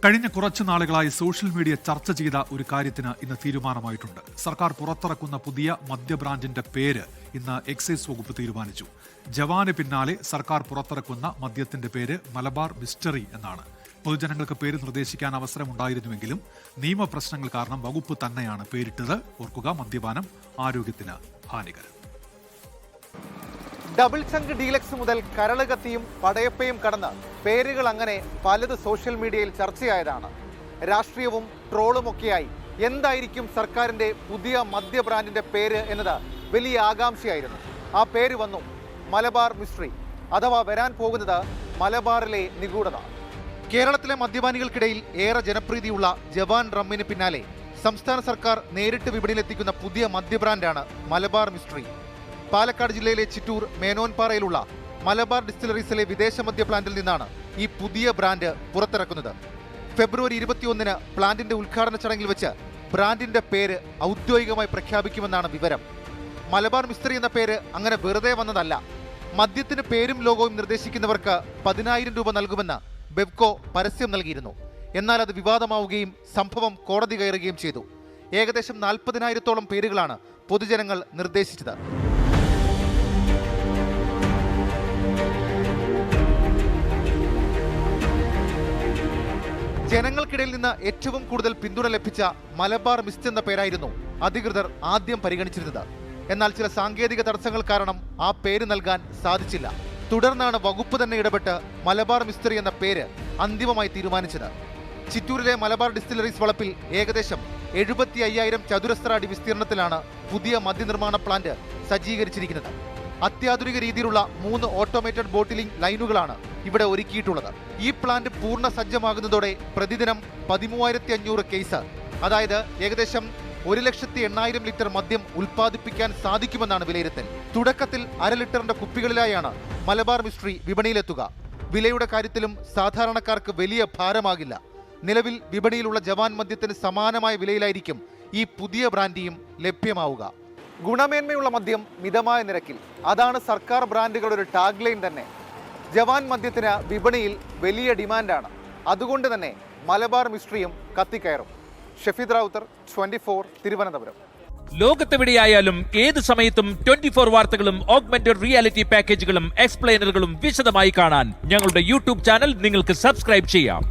കഴിഞ്ഞ കുറച്ചു നാളുകളായി സോഷ്യൽ മീഡിയ ചർച്ച ചെയ്ത ഒരു കാര്യത്തിന് ഇന്ന് തീരുമാനമായിട്ടുണ്ട്. സർക്കാർ പുറത്തിറക്കുന്ന പുതിയ മദ്യ ബ്രാൻഡിന്റെ പേര് ഇന്ന് എക്സൈസ് വകുപ്പ് തീരുമാനിച്ചു. ജവാന് പിന്നാലെ സർക്കാർ പുറത്തിറക്കുന്ന മദ്യത്തിന്റെ പേര് മലബാർ മിസ്റ്ററി എന്നാണ്. പൊതുജനങ്ങൾക്ക് പേര് നിർദ്ദേശിക്കാൻ അവസരമുണ്ടായിരുന്നുവെങ്കിലും നിയമപ്രശ്നങ്ങൾ കാരണം വകുപ്പ് തന്നെയാണ് പേരിട്ടത്. ഓർക്കുക, മദ്യപാനം ആരോഗ്യത്തിന് ഹാനികരം. ഡബിൾ ചങ്ക് ഡീലക്സ് മുതൽ കരളുകത്തിയും പടയപ്പയും കടന്ന് പേരുകൾ അങ്ങനെ പലത് സോഷ്യൽ മീഡിയയിൽ ചർച്ചയായതാണ്. രാഷ്ട്രീയവും ട്രോളുമൊക്കെയായി എന്തായിരിക്കും സർക്കാരിൻ്റെ പുതിയ മദ്യ ബ്രാൻഡിൻ്റെ പേര് എന്നത് വലിയ ആകാംക്ഷയായിരുന്നു. ആ പേര് വന്നു, മലബാർ മിസ്റ്ററി, അഥവാ വരാൻ പോകുന്നത് മലബാറിലെ നിഗൂഢത. കേരളത്തിലെ മദ്യപാനികൾക്കിടയിൽ ഏറെ ജനപ്രീതിയുള്ള ജവാൻ റമ്മിന് പിന്നാലെ സംസ്ഥാന സർക്കാർ നേരിട്ട് വിപണിയിലെത്തിക്കുന്ന പുതിയ മദ്യ ബ്രാൻഡാണ് മലബാർ മിസ്റ്ററി. പാലക്കാട് ജില്ലയിലെ ചിറ്റൂർ മേനോൻപാറയിലുള്ള മലബാർ ഡിസ്റ്റിലറീസിലെ വിദേശ മദ്യ പ്ലാന്റിൽ നിന്നാണ് ഈ പുതിയ ബ്രാൻഡ് പുറത്തിറക്കുന്നത്. ഫെബ്രുവരി 21-ന് പ്ലാന്റിന്റെ ഉദ്ഘാടന ചടങ്ങിൽ വെച്ച് ബ്രാൻഡിന്റെ പേര് ഔദ്യോഗികമായി പ്രഖ്യാപിക്കുമെന്നാണ് വിവരം. മലബാർ മിസ്റ്ററി എന്ന പേര് അങ്ങനെ വെറുതെ വന്നതല്ല. മദ്യത്തിന് പേരും ലോഗോയും നിർദ്ദേശിക്കുന്നവർക്ക് 10,000 രൂപ നൽകുമെന്ന് ബെവ്കോ പരസ്യം നൽകിയിരുന്നു. എന്നാൽ അത് വിവാദമാവുകയും സംഭവം കോടതി കയറുകയും ചെയ്തു. ഏകദേശം 40,000-ഓളം പേരുകളാണ് പൊതുജനങ്ങൾ നിർദ്ദേശിച്ചത്. ജനങ്ങൾക്കിടയിൽ നിന്ന് ഏറ്റവും കൂടുതൽ പിന്തുണ ലഭിച്ച മലബാർ മിസ്റ്റ് എന്ന പേരായിരുന്നു അധികൃതർ ആദ്യം പരിഗണിച്ചിരുന്നത്. എന്നാൽ ചില സാങ്കേതിക തടസ്സങ്ങൾ കാരണം ആ പേര് നൽകാൻ സാധിച്ചില്ല. തുടർന്നാണ് വകുപ്പ് തന്നെ ഇടപെട്ട് മലബാർ മിസ്റ്ററി എന്ന പേര് അന്തിമമായി തീരുമാനിച്ചത്. ചിറ്റൂരിലെ മലബാർ ഡിസ്റ്റിലറീസ് വളപ്പിൽ ഏകദേശം 75,000 ചതുരശ്ര അടി വിസ്തീർണത്തിലാണ് പുതിയ മദ്യനിർമ്മാണ പ്ലാന്റ് സജ്ജീകരിച്ചിരിക്കുന്നത്. അത്യാധുനിക രീതിയിലുള്ള 3 ഓട്ടോമേറ്റഡ് ബോട്ടിലിംഗ് ലൈനുകളാണ് ഇവിടെ ഒരുക്കിയിട്ടുള്ളത്. ഈ പ്ലാന്റ് പൂർണ്ണ സജ്ജമാകുന്നതോടെ പ്രതിദിനം 13,500 കേസ്, അതായത് ഏകദേശം 1,80,000 ലിറ്റർ മദ്യം ഉൽപ്പാദിപ്പിക്കാൻ സാധിക്കുമെന്നാണ് വിലയിരുത്തൽ. തുടക്കത്തിൽ 1/2 ലിറ്ററിന്റെ കുപ്പികളിലായാണ് മലബാർ മിസ്റ്ററി വിപണിയിലെത്തുക. വിലയുടെ കാര്യത്തിലും സാധാരണക്കാർക്ക് വലിയ ഭാരമാകില്ല. നിലവിൽ വിപണിയിലുള്ള ജവാൻ മദ്യത്തിന് സമാനമായ വിലയിലായിരിക്കും ഈ പുതിയ ബ്രാൻഡിയും ലഭ്യമാവുക. ഗുണമേന്മയുള്ള മദ്യം മിതമായ നിരക്കിൽ, അതാണ് സർക്കാർ ബ്രാൻഡുകളുടെ ഒരു ടാഗ് ലൈൻ തന്നെ. ജവാൻ മദ്യത്തിന് വിപണിയിൽ വലിയ ഡിമാൻഡാണ്. അതുകൊണ്ട് തന്നെ മലബാർ മിസ്റ്ററിയും കത്തിക്കയറും. ഷഫീദ് റാവുത്തർ, 24, തിരുവനന്തപുരം. ലോകത്തെവിടെയായാലും ഏത് സമയത്തും 24 വാർത്തകളും ഓഗ്മെന്റഡ് റിയാലിറ്റി പാക്കേജുകളും എക്സ്പ്ലെയിനറുകളും വിശദമായി കാണാൻ ഞങ്ങളുടെ യൂട്യൂബ് ചാനൽ നിങ്ങൾക്ക് സബ്സ്ക്രൈബ് ചെയ്യാം.